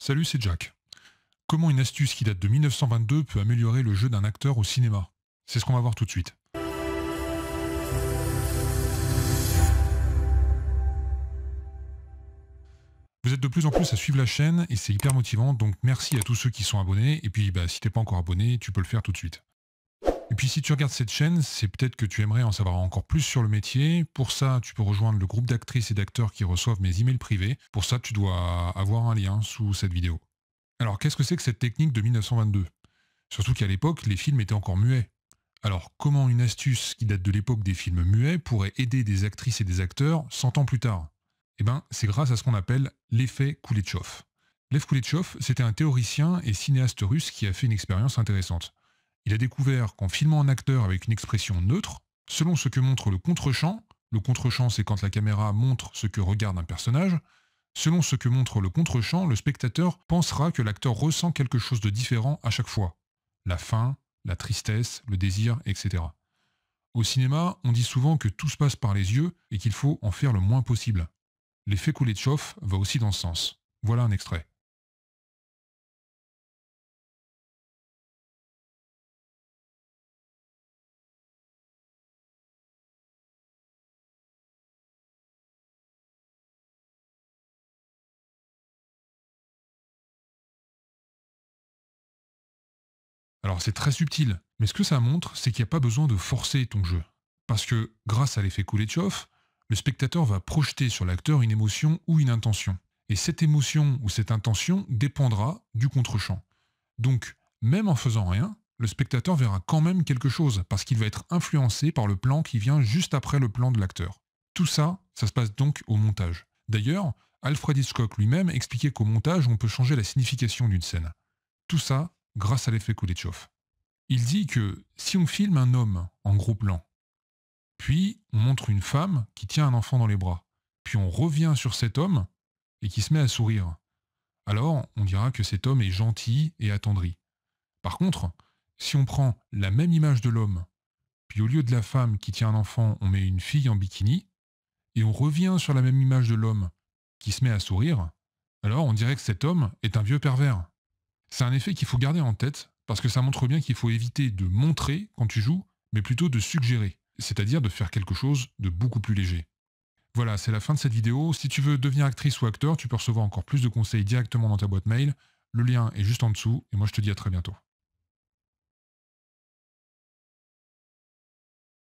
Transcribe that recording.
Salut, c'est Jack. Comment une astuce qui date de 1922 peut améliorer le jeu d'un acteur au cinéma? C'est ce qu'on va voir tout de suite. Vous êtes de plus en plus à suivre la chaîne et c'est hyper motivant, donc merci à tous ceux qui sont abonnés. Et puis si t'es pas encore abonné, tu peux le faire tout de suite. Et puis si tu regardes cette chaîne, c'est peut-être que tu aimerais en savoir encore plus sur le métier. Pour ça, tu peux rejoindre le groupe d'actrices et d'acteurs qui reçoivent mes emails privés. Pour ça, tu dois avoir un lien sous cette vidéo. Alors qu'est-ce que c'est que cette technique de 1922? Surtout qu'à l'époque, les films étaient encore muets. Alors, comment une astuce qui date de l'époque des films muets pourrait aider des actrices et des acteurs 100 ans plus tard? Eh bien, c'est grâce à ce qu'on appelle l'effet Kuleshov. Lev Kuleshov, c'était un théoricien et cinéaste russe qui a fait une expérience intéressante. Il a découvert qu'en filmant un acteur avec une expression neutre, selon ce que montre le contre-champ c'est quand la caméra montre ce que regarde un personnage, selon ce que montre le contre-champ, le spectateur pensera que l'acteur ressent quelque chose de différent à chaque fois. La faim, la tristesse, le désir, etc. Au cinéma, on dit souvent que tout se passe par les yeux et qu'il faut en faire le moins possible. L'effet Kuleshov va aussi dans ce sens. Voilà un extrait. Alors c'est très subtil, mais ce que ça montre, c'est qu'il n'y a pas besoin de forcer ton jeu. Parce que, grâce à l'effet Kuleshov, le spectateur va projeter sur l'acteur une émotion ou une intention. Et cette émotion ou cette intention dépendra du contre-champ. Donc, même en faisant rien, le spectateur verra quand même quelque chose, parce qu'il va être influencé par le plan qui vient juste après le plan de l'acteur. Tout ça, ça se passe donc au montage. D'ailleurs, Alfred Hitchcock lui-même expliquait qu'au montage, on peut changer la signification d'une scène. Tout ça grâce à l'effet Kuleshov. Il dit que si on filme un homme en gros plan, puis on montre une femme qui tient un enfant dans les bras, puis on revient sur cet homme et qui se met à sourire, alors on dira que cet homme est gentil et attendri. Par contre, si on prend la même image de l'homme, puis au lieu de la femme qui tient un enfant, on met une fille en bikini, et on revient sur la même image de l'homme qui se met à sourire, alors on dirait que cet homme est un vieux pervers. C'est un effet qu'il faut garder en tête, parce que ça montre bien qu'il faut éviter de montrer quand tu joues, mais plutôt de suggérer, c'est-à-dire de faire quelque chose de beaucoup plus léger. Voilà, c'est la fin de cette vidéo. Si tu veux devenir actrice ou acteur, tu peux recevoir encore plus de conseils directement dans ta boîte mail. Le lien est juste en dessous, et moi je te dis à très bientôt.